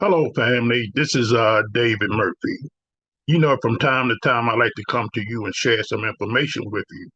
Hello, family. This is David Murphy. From time to time, I like to come to you and share some information with you.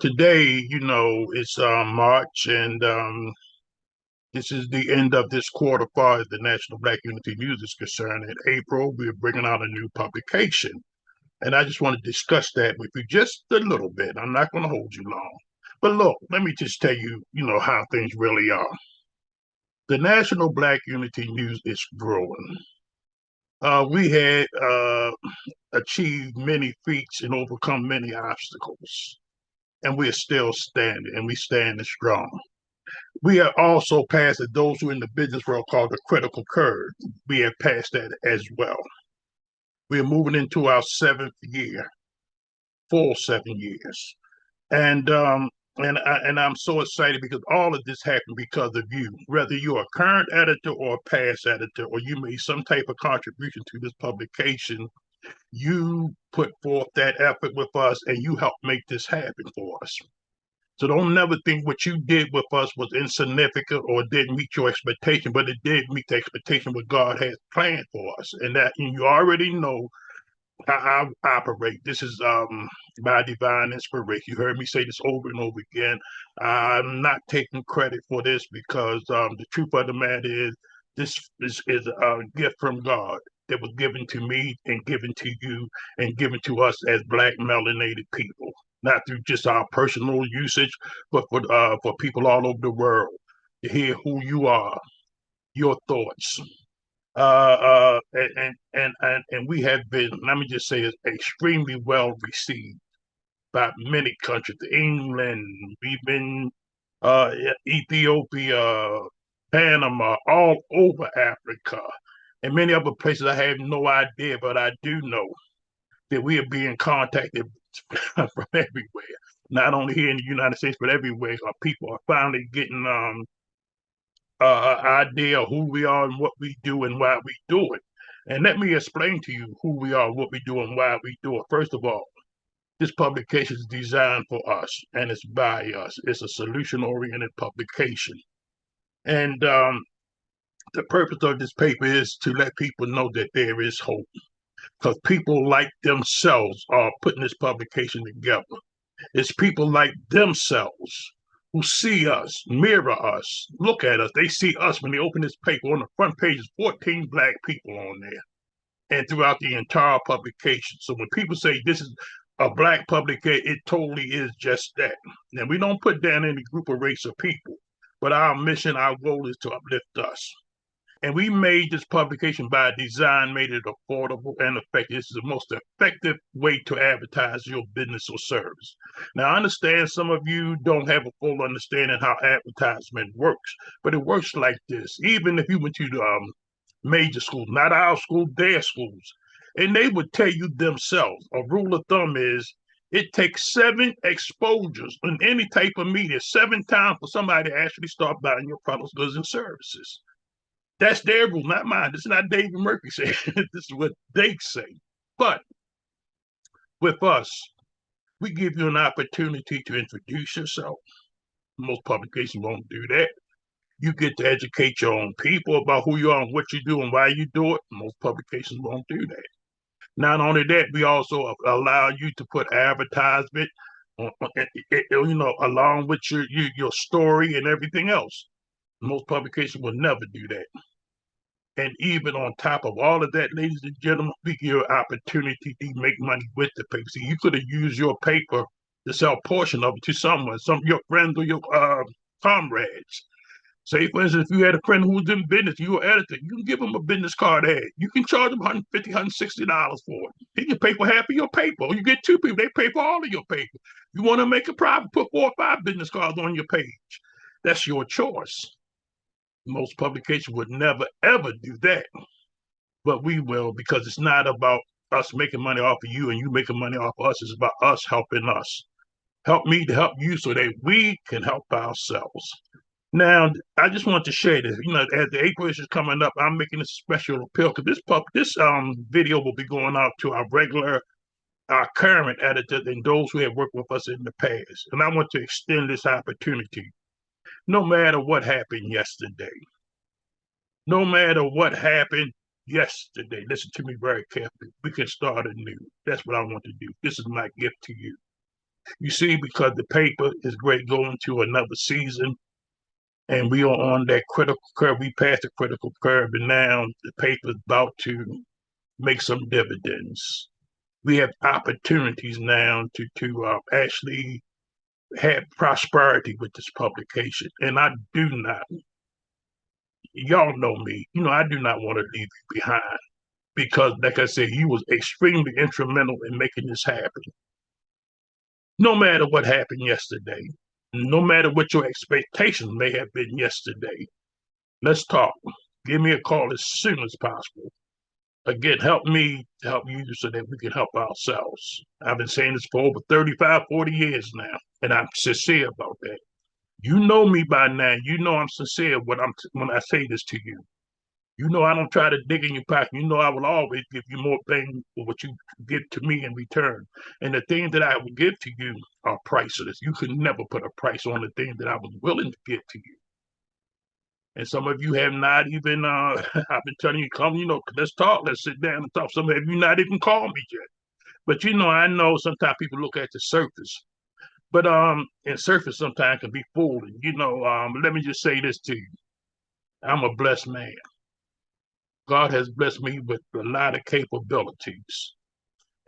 Today, it's March, and this is the end of this quarter, far as the National Black Unity News is concerned. In April, we're bringing out a new publication, and I just want to discuss that with you just a little bit. I'm not going to hold you long, but look, let me just tell you, how things really are. The National Black Unity News is growing. We had achieved many feats and overcome many obstacles, and we're still standing, and we standing strong. We are also past that those who are in the business world call the critical curve. We have passed that as well. We're moving into our seventh year, full 7 years, and I'm so excited because all of this happened because of you. Whether you're a current editor or a past editor, or you made some type of contribution to this publication, you put forth that effort with us and you helped make this happen for us. So don't never think what you did with us was insignificant or didn't meet your expectation, but it did meet the expectation what God has planned for us. And you already know how I operate. This is by divine inspiration. You heard me say this over and over again. I'm not taking credit for this because the truth of the matter is this is a gift from God that was given to me and given to you and given to us as Black melanated people, not through just our personal usage, but for people all over the world to hear who you are, your thoughts, and we have been, let me just say, extremely well received by many countries. England, we've been uh, Ethiopia, Panama, all over Africa, and many other places I have no idea, but I do know that we are being contacted from everywhere. Not only here in the United States, but everywhere. People are finally getting idea of who we are and what we do and why we do it. And let me explain to you who we are, what we do, and why we do it. First of all, this publication is designed for us and it's by us. It's a solution oriented publication. And the purpose of this paper is to let people know that there is hope because people like themselves are putting this publication together. It's people like themselves who see us, mirror us, look at us. They see us when they open this paper. On the front page is 14 Black people on there and throughout the entire publication. So when people say this is a Black publication, it totally is just that. Now, we don't put down any group or race of people, but our mission, our goal is to uplift us. And we made this publication by design, made it affordable and effective. This is the most effective way to advertise your business or service. Now, I understand some of you don't have a full understanding how advertisement works, but it works like this. Even if you went to the major schools, not our school, their schools, and they would tell you themselves, a rule of thumb is it takes 7 exposures in any type of media, 7 times for somebody to actually start buying your products, goods, and services. That's their rule, not mine. This is not David Murphy saying. This is what they say. But with us, we give you an opportunity to introduce yourself. Most publications won't do that. You get to educate your own people about who you are and what you do and why you do it. Most publications won't do that. Not only that, we also allow you to put advertisement, along with your story and everything else. Most publications will never do that. And even on top of all of that, ladies and gentlemen, we give you an opportunity to make money with the paper. See, you could have used your paper to sell a portion of it to someone, some of your friends or your comrades. Say, for instance, if you had a friend who was in business, you were editor, you can give them a business card ad. You can charge them $150, $160 for it. He can pay for half of your paper. Or you get 2 people, they pay for all of your paper. You want to make a profit, put 4 or 5 business cards on your page. That's your choice. Most publications would never, ever do that. But we will because it's not about us making money off of you and you making money off of us. It's about us helping us. Help me to help you so that we can help ourselves. Now, I just want to share this. As the April is coming up, I'm making a special appeal because this video will be going out to our current editors and those who have worked with us in the past. And I want to extend this opportunity. No matter what happened yesterday, No matter what happened yesterday, listen to me very carefully. We can start anew. That's what I want to do. This is my gift to you. You see, because the paper is great going to another season, and we are on that critical curve. We passed the critical curve, and now the paper is about to make some dividends. We have opportunities now to actually have prosperity with this publication, and I do not. Y'all know me. I do not want to leave you behind because, like I said, you was extremely instrumental in making this happen. No matter what happened yesterday, no matter what your expectations may have been yesterday, let's talk. Give me a call as soon as possible. Again, help me to help you so that we can help ourselves. I've been saying this for over 35, 40 years now, and I'm sincere about that. You know me by now. You know I'm sincere when I say this to you. You know I don't try to dig in your pocket. You know I will always give you more things for what you give to me in return. And the things that I will give to you are priceless. You could never put a price on the things that I was willing to give to you. And some of you have not even, I've been telling you, come, let's talk, let's sit down and talk. Some of you not even called me yet. But I know sometimes people look at the surface. But and surface sometimes can be fooling. Let me just say this to you. I'm a blessed man. God has blessed me with a lot of capabilities.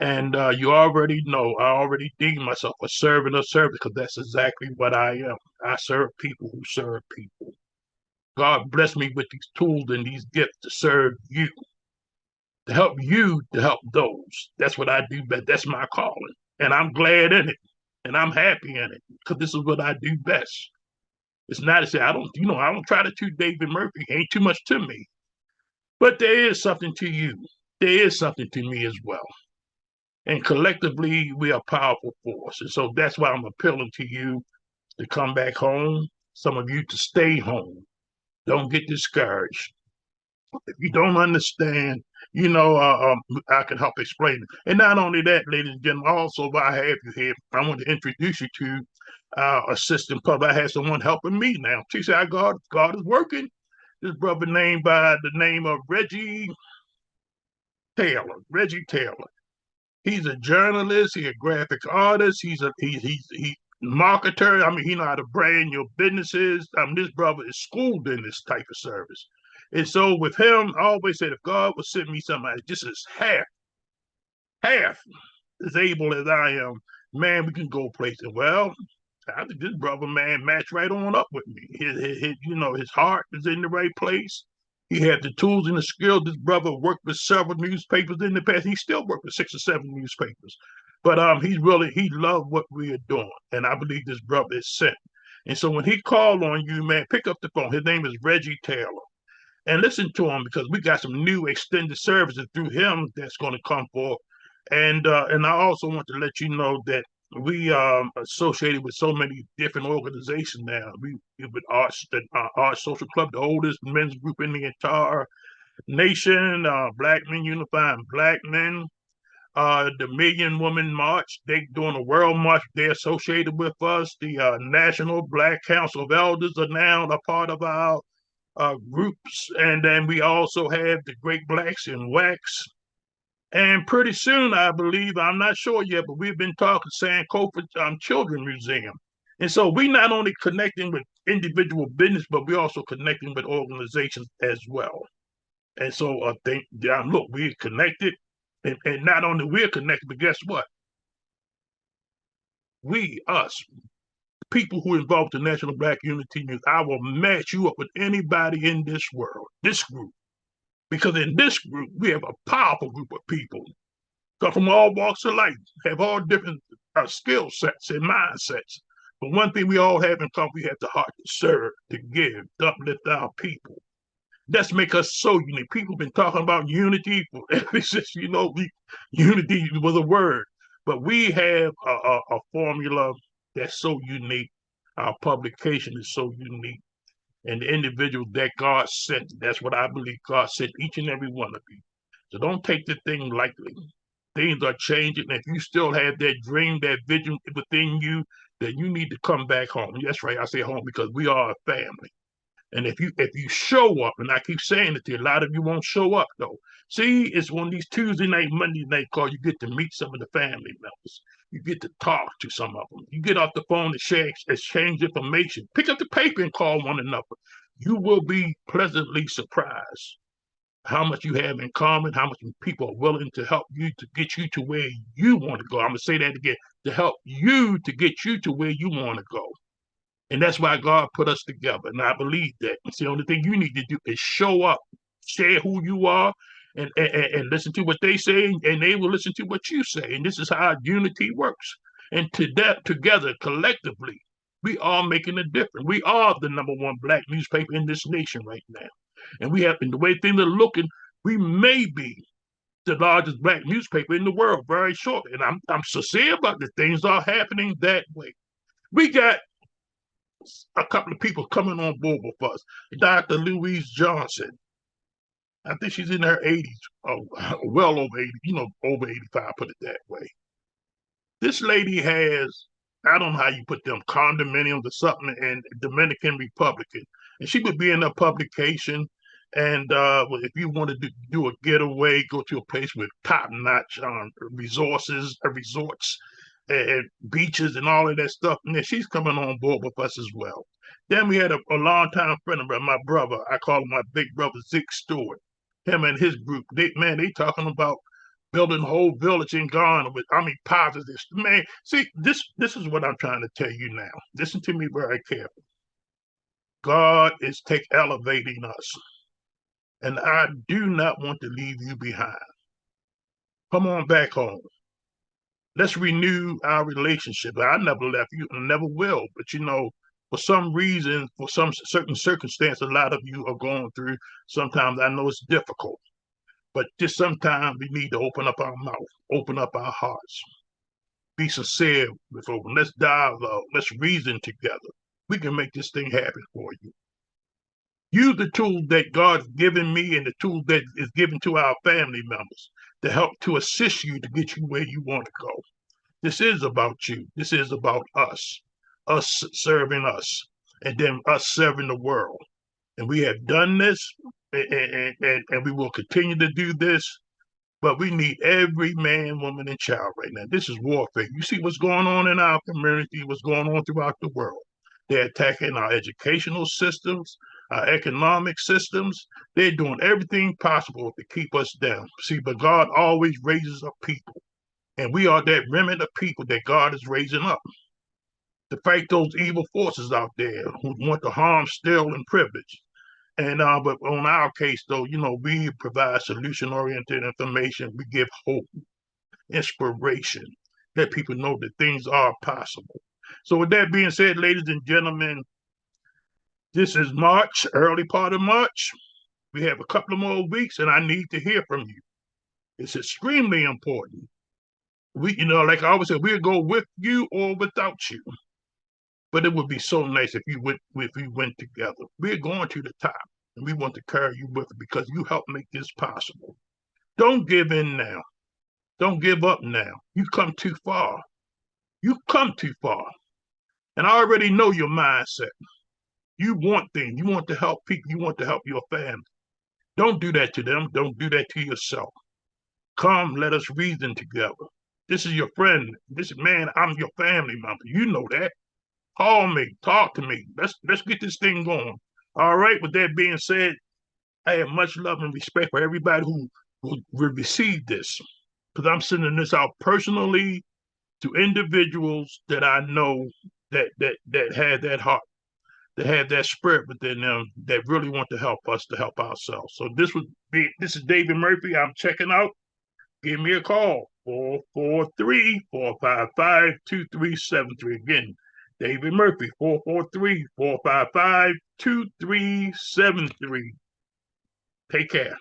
And you already know, I already deem myself a servant of service because that's exactly what I am. I serve people who serve people. God blessed me with these tools and these gifts to serve you, to help those. That's what I do best. That's my calling. And I'm glad in it. And I'm happy in it because this is what I do best. It's not to say I don't try to toot David Murphy. Ain't too much to me. But there is something to you. There is something to me as well. And collectively, we are a powerful force. And so that's why I'm appealing to you to come back home. Some of you to stay home. Don't get discouraged. If you don't understand, I can help explain it. And not only that, ladies and gentlemen, also while I have you here, I want to introduce you to our assistant public. I had someone helping me now. She said, God is working. This brother named by the name of Reggie Taylor. Reggie Taylor. He's a journalist. He's a graphic artist. He's marketer. I mean, he know how to brand your businesses. This brother is schooled in this type of service. And so with him, I always said, if God would send me somebody just as half as able as I am, man, we can go places. Well, I think this brother, man, matched right on up with me. His heart is in the right place. He had the tools and the skills. This brother worked with several newspapers in the past. He still worked with 6 or 7 newspapers. But he loved what we are doing. And I believe this brother is sent. And so when he called on you, man, pick up the phone. His name is Reggie Taylor. And listen to him because we got some new extended services through him that's going to come forth. And I also want to let you know that we associated with so many different organizations now. We with Arts Social Club, the oldest men's group in the entire nation. Black Men Unifying Black Men. The Million Woman March. They doing a world march. They're associated with us. The National Black Council of Elders are now a part of our groups. And then we also have the Great Blacks in Wax. And pretty soon, I believe, I'm not sure yet, but we've been talking Sankofa Children Museum. And so we not only connecting with individual business, but we also connecting with organizations as well. And so look, we're connected. And not only we're connected, but guess what? Us, people who involved the National Black Unity News, I will match you up with anybody in this world, this group. Because in this group, we have a powerful group of people come from all walks of life, have all different skill sets and mindsets. But one thing we all have in common, we have the heart to serve, to give, to uplift our people. That's make us so unique. People have been talking about unity for ever since, unity was a word. But we have a formula that's so unique. Our publication is so unique. And the individual that God sent, that's what I believe God sent each and every one of you. So don't take the thing lightly. Things are changing. And if you still have that dream, that vision within you, then you need to come back home. That's right. I say home because we are a family. And if you show up, and I keep saying it to you, a lot of you won't show up though. See, it's one of these Tuesday night, Monday night calls. You get to meet some of the family members. You get to talk to some of them. You get off the phone and exchange information. Pick up the paper and call one another. You will be pleasantly surprised how much you have in common, how much people are willing to help you to get you to where you want to go. I'm gonna say that again, to help you to get you to where you want to go. And that's why God put us together. And I believe that. It's the only thing you need to do is show up, share who you are, and listen to what they say, and they will listen to what you say. And this is how unity works. And together, collectively, we are making a difference. We are the #1 Black newspaper in this nation right now. And we have, in the way things are looking, we may be the largest Black newspaper in the world very shortly. And I'm sincere about the things are happening that way. We got a couple of people coming on board with us. Dr. Louise Johnson. I think she's in her 80s, well over 80, over 85, put it that way. This lady has, I don't know how you put them, condominiums or something in Dominican Republic. And she would be in a publication. And if you want to do a getaway, go to a place with top-notch resorts and beaches and all of that stuff. And then she's coming on board with us as well. Then we had a longtime friend of my brother. I call him my big brother, Zeke Stewart. Him and his group, they talking about building a whole village in Ghana with, positive. Man, see, this is what I'm trying to tell you now. Listen to me very carefully. God is elevating us. And I do not want to leave you behind. Come on back home. Let's renew our relationship. I never left you and never will. But for some reason, for some certain circumstance, a lot of you are going through, sometimes I know it's difficult. But just sometimes we need to open up our mouth, open up our hearts. Be sincere with open. Let's dialogue. Let's reason together. We can make this thing happen for you. Use the tools that God's given me and the tools that is given to our family members to help to assist you to get you where you want to go. This is about you. This is about us serving us, and then us serving the world. And we have done this, and we will continue to do this, but we need every man, woman, and child right now. This is warfare. You see what's going on in our community, what's going on throughout the world. They're attacking our educational systems, our economic systems. They're doing everything possible to keep us down. See, but God always raises up people. And we are that remnant of people that God is raising up to fight those evil forces out there who want to harm, steal, and privilege. And but on our case, though, we provide solution-oriented information. We give hope, inspiration, let people know that things are possible. So with that being said, ladies and gentlemen, this is March, early part of March. We have a couple of more weeks, and I need to hear from you. It's extremely important. We, like I always say, we'll go with you or without you. But it would be so nice if you went together. We're going to the top, and we want to carry you with it because you helped make this possible. Don't give in now. Don't give up now. You've come too far. You've come too far. And I already know your mindset. You want things. You want to help people. You want to help your family. Don't do that to them. Don't do that to yourself. Come, let us reason together. This is your friend. I'm your family member. You know that. Call me. Talk to me. Let's get this thing going. All right. With that being said, I have much love and respect for everybody who will receive this, because I'm sending this out personally to individuals that I know that have that heart, that have that spirit within them, that really want to help us to help ourselves. So this is David Murphy. I'm checking out. Give me a call, 443-455-2373. Again, David Murphy, 443-455-2373. Take care.